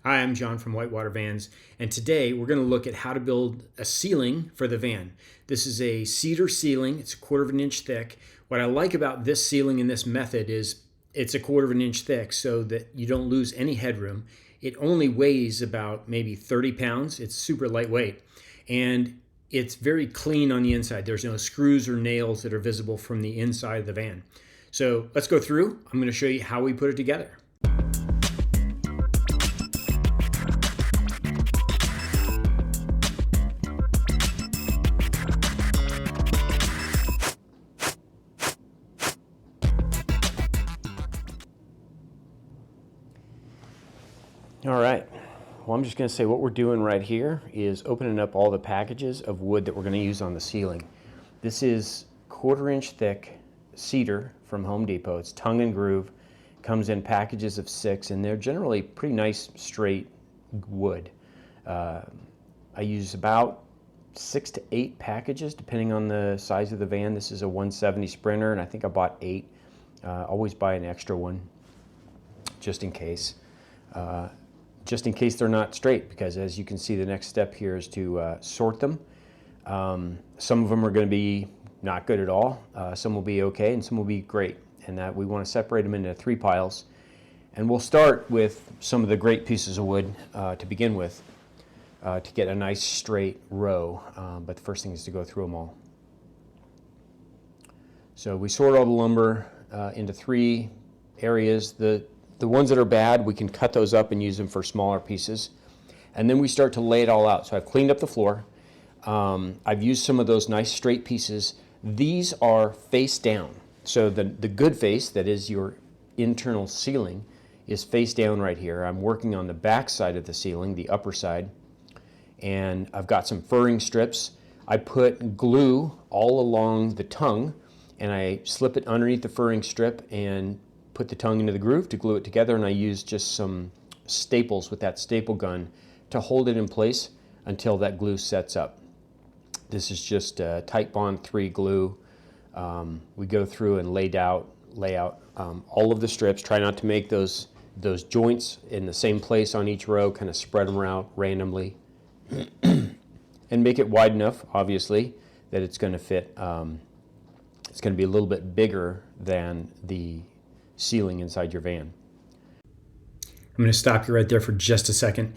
Hi, I'm John from Whitewater Vans, and today we're going to look at how to build a ceiling for the van. This is a cedar ceiling. It's 1/4 of an inch thick. What I like about this ceiling and this method is it's 1/4 of an inch thick so that you don't lose any headroom. It only weighs about maybe 30 pounds. It's super lightweight, and it's very clean on the inside. There's no screws or nails that are visible from the inside of the van. So let's go through. I'm going to show you how we put it together. All right, well, I'm just going to say what we're doing right here is opening up all the packages of wood that we're going to use on the ceiling. This is 1/4 inch thick cedar from Home Depot. It's tongue and groove, comes in packages of 6, and they're generally pretty nice straight wood. I use about 6 to 8 packages depending on the size of the van. This is a 170 Sprinter, and I think I bought 8. Always buy an extra one just in case. Just in case they're not straight, because as you can see, the next step here is to sort them. Some of them are going to be not good at all, some will be okay, and some will be great, and that we want to separate them into 3 piles. And we'll start with some of the great pieces of wood to begin with, to get a nice straight row, but the first thing is to go through them all. So we sort all the lumber into 3 areas. The ones that are bad, we can cut those up and use them for smaller pieces. And then we start to lay it all out. So I've cleaned up the floor. I've used some of those nice straight pieces. These are face down. So the good face, that is your internal ceiling, is face down right here. I'm working on the back side of the ceiling, the upper side. And I've got some furring strips. I put glue all along the tongue, and I slip it underneath the furring strip and put the tongue into the groove to glue it together, and I use just some staples with that staple gun to hold it in place until that glue sets up. This is just Titebond 3 glue. We go through and lay out all of the strips. Try not to make those joints in the same place on each row, kind of spread them out randomly. And make it wide enough, obviously, that it's going to fit. It's going to be a little bit bigger than the ceiling inside your van. I'm going to stop you right there for just a second.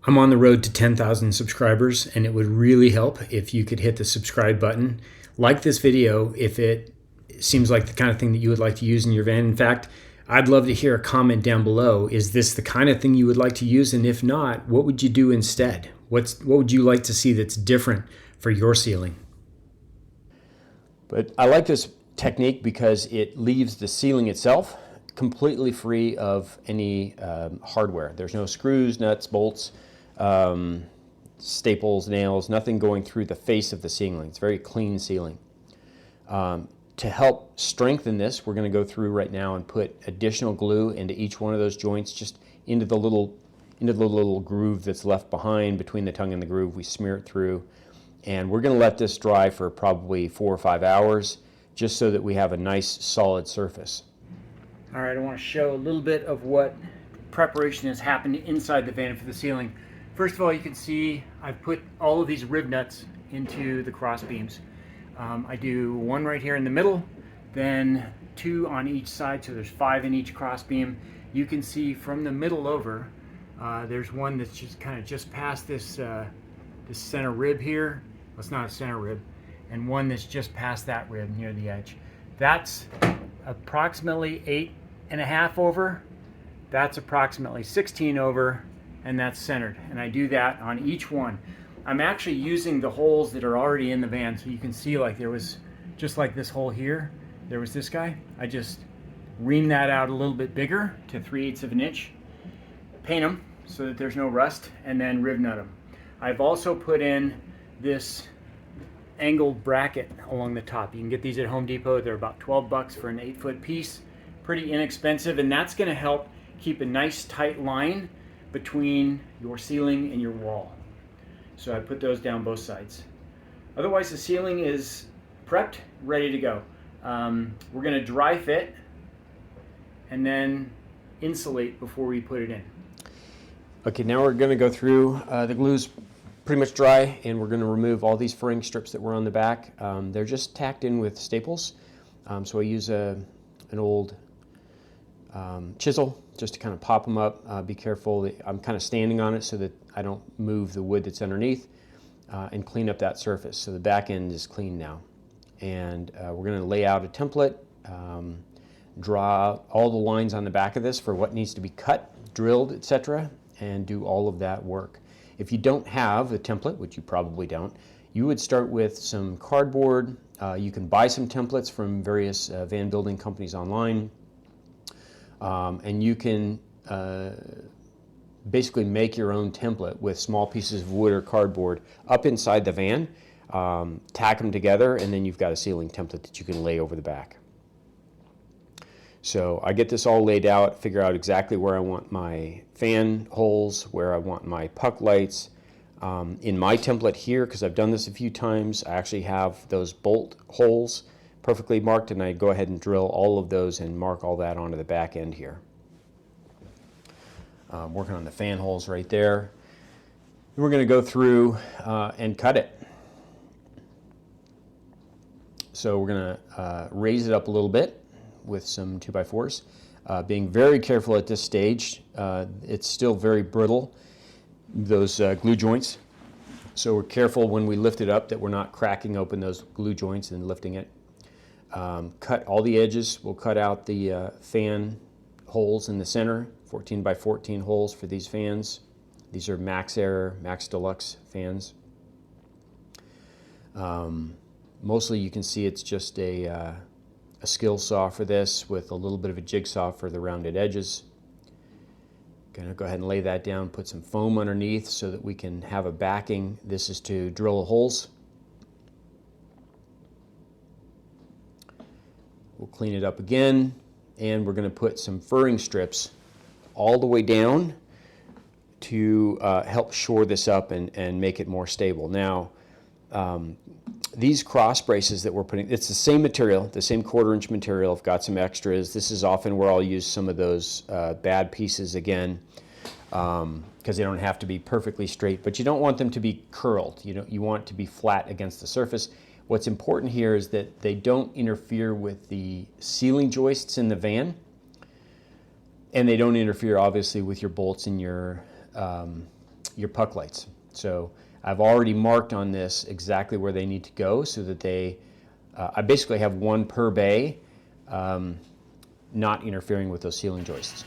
I'm on the road to 10,000 subscribers, and it would really help if you could hit the subscribe button. Like this video if it seems like the kind of thing that you would like to use in your van. In fact, I'd love to hear a comment down below. Is this the kind of thing you would like to use? And if not, what would you do instead? What would you like to see that's different for your ceiling? But I like this technique because it leaves the ceiling itself completely free of any hardware. There's no screws, nuts, bolts, staples, nails, nothing going through the face of the ceiling. It's a very clean ceiling. To help strengthen this, we're going to go through right now and put additional glue into each one of those joints, just into the little groove that's left behind between the tongue and the groove. We smear it through, and we're going to let this dry for probably 4 or 5 hours, just so that we have a nice solid surface. All right, I want to show a little bit of what preparation has happened inside the van for the ceiling. First of all, you can see I've put all of these rib nuts into the cross beams. I do 1 right here in the middle, then 2 on each side, so there's 5 in each cross beam. You can see from the middle over, there's one that's just kind of just past this this center rib here. Well, it's not a center rib, and one that's just past that rib near the edge. That's approximately 8.5 over. That's approximately 16 over, and that's centered. And I do that on each one. I'm actually using the holes that are already in the van, so you can see, like, there was just like this hole here. There was this guy. I just ream that out a little bit bigger to 3/8 of an inch. Paint them so that there's no rust, and then rib nut them. I've also put in this angled bracket along the top. You can get these at Home Depot. They're about 12 bucks for an 8-foot piece. Pretty inexpensive, and that's going to help keep a nice tight line between your ceiling and your wall. So I put those down both sides. Otherwise, the ceiling is prepped, ready to go. We're going to dry fit and then insulate before we put it in. Okay, now we're going to go through, the glue's pretty much dry, and we're going to remove all these furring strips that were on the back. They're just tacked in with staples, so I use an old chisel just to kind of pop them up. Be careful, I'm kind of standing on it so that I don't move the wood that's underneath, and clean up that surface. So the back end is clean now. And we're going to lay out a template, draw all the lines on the back of this for what needs to be cut, drilled, etc., and do all of that work. If you don't have a template, which you probably don't, you would start with some cardboard. You can buy some templates from various van building companies online, and you can basically make your own template with small pieces of wood or cardboard up inside the van, tack them together, and then you've got a ceiling template that you can lay over the back. So I get this all laid out, figure out exactly where I want my fan holes, where I want my puck lights. In my template here, because I've done this a few times, I actually have those bolt holes perfectly marked, and I go ahead and drill all of those and mark all that onto the back end here. Working on the fan holes right there. And we're going to go through and cut it. So we're going to raise it up a little bit with some 2x4s. Being very careful at this stage. It's still very brittle, those glue joints. So we're careful when we lift it up that we're not cracking open those glue joints and lifting it. Cut all the edges. We'll cut out the fan holes in the center, 14 by 14 holes for these fans. These are Max Air, Max Deluxe fans. Mostly you can see it's just a skill saw for this with a little bit of a jigsaw for the rounded edges. Gonna go ahead and lay that down, put some foam underneath so that we can have a backing. This is to drill holes. We'll clean it up again, and we're going to put some furring strips all the way down to help shore this up and make it more stable. Now, these cross braces that we're putting, it's the same material, the same 1/4 inch material. I've got some extras. This is often where I'll use some of those bad pieces again, because they don't have to be perfectly straight, but you don't want them to be curled. You want it to be flat against the surface. What's important here is that they don't interfere with the ceiling joists in the van, and they don't interfere obviously with your bolts and your puck lights. So I've already marked on this exactly where they need to go so that I basically have one per bay, not interfering with those ceiling joists.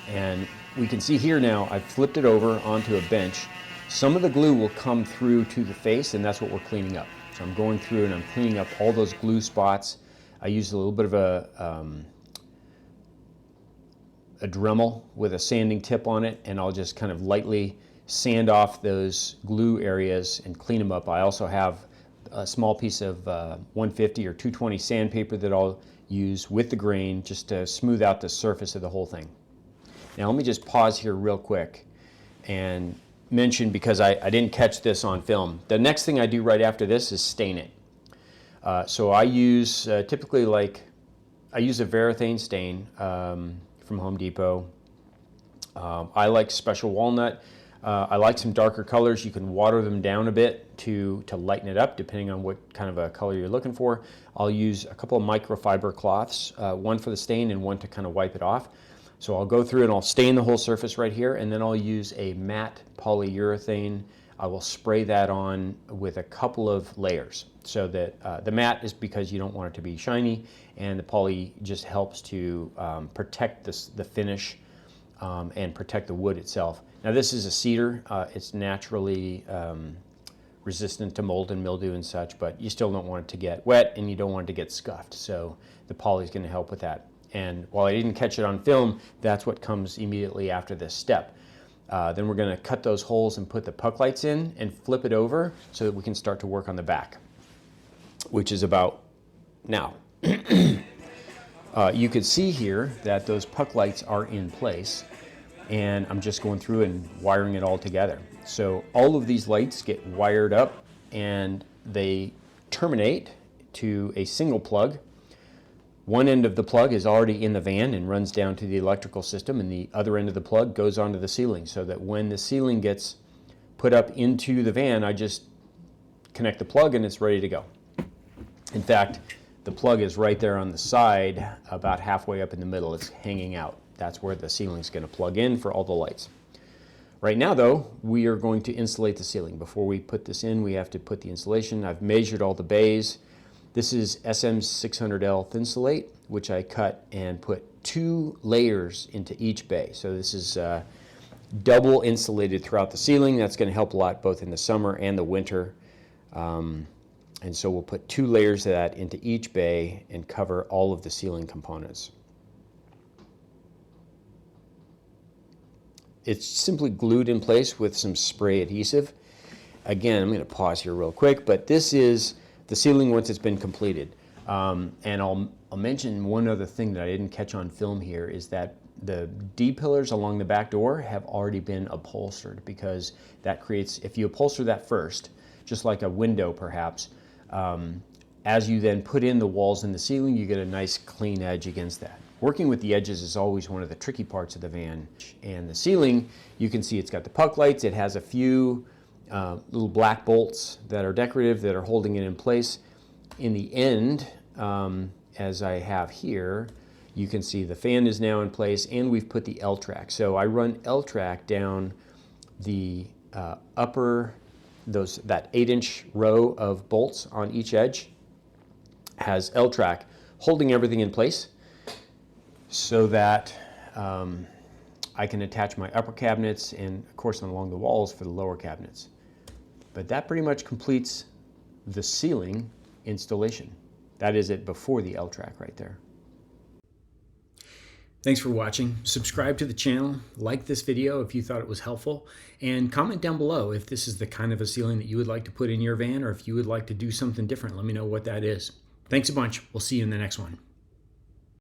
And we can see here now, I've flipped it over onto a bench. Some of the glue will come through to the face, and that's what we're cleaning up. So I'm going through and I'm cleaning up all those glue spots. I use a little bit of a Dremel with a sanding tip on it, and I'll just kind of lightly sand off those glue areas and clean them up. I also have a small piece of 150 or 220 sandpaper that I'll use with the grain just to smooth out the surface of the whole thing. Now let me just pause here real quick and mention, because I didn't catch this on film, the next thing I do right after this is stain it. So I use typically I use a Varathane stain from Home Depot. I like Special Walnut. I like some darker colors. You can water them down a bit to lighten it up depending on what kind of a color you're looking for. I'll use a couple of microfiber cloths, one for the stain and one to kind of wipe it off. So I'll go through and I'll stain the whole surface right here, and then I'll use a matte polyurethane. I will spray that on with a couple of layers so that the matte is because you don't want it to be shiny, and the poly just helps to protect the finish and protect the wood itself. Now this is a cedar. It's naturally resistant to mold and mildew and such, but you still don't want it to get wet and you don't want it to get scuffed. So the poly is going to help with that. And while I didn't catch it on film, that's what comes immediately after this step. Then we're going to cut those holes and put the puck lights in and flip it over so that we can start to work on the back, which is about now. You can see here that those puck lights are in place, and I'm just going through and wiring it all together. So all of these lights get wired up, and they terminate to a single plug One end of the plug is already in the van and runs down to the electrical system, and the other end of the plug goes onto the ceiling, so that when the ceiling gets put up into the van, I just connect the plug and it's ready to go. In fact, the plug is right there on the side, about halfway up in the middle. It's hanging out. That's where the ceiling's going to plug in for all the lights. Right now, though, we are going to insulate the ceiling. Before we put this in, we have to put the insulation. I've measured all the bays. This is SM600L Thinsulate, which I cut and put 2 layers into each bay. So this is double insulated throughout the ceiling. That's going to help a lot both in the summer and the winter. And so we'll put 2 layers of that into each bay and cover all of the ceiling components. It's simply glued in place with some spray adhesive. Again, I'm going to pause here real quick, but this is the ceiling once it's been completed. And I'll mention one other thing that I didn't catch on film here is that the D-pillars along the back door have already been upholstered, because that creates, if you upholster that first, just like a window perhaps, as you then put in the walls and the ceiling, you get a nice clean edge against that. Working with the edges is always one of the tricky parts of the van. And the ceiling, you can see it's got the puck lights. It has a few little black bolts that are decorative that are holding it in place. In the end, as I have here, you can see the fan is now in place, and we've put the L-track. So I run L-track down the upper, that 8-inch row of bolts on each edge has L-track holding everything in place, so that I can attach my upper cabinets and, of course, along the walls for the lower cabinets. But that pretty much completes the ceiling installation. That is it before the L-track right there. Thanks for watching. Subscribe to the channel, like this video if you thought it was helpful, and comment down below if this is the kind of a ceiling that you would like to put in your van, or if you would like to do something different. Let me know what that is. Thanks a bunch. We'll see you in the next one.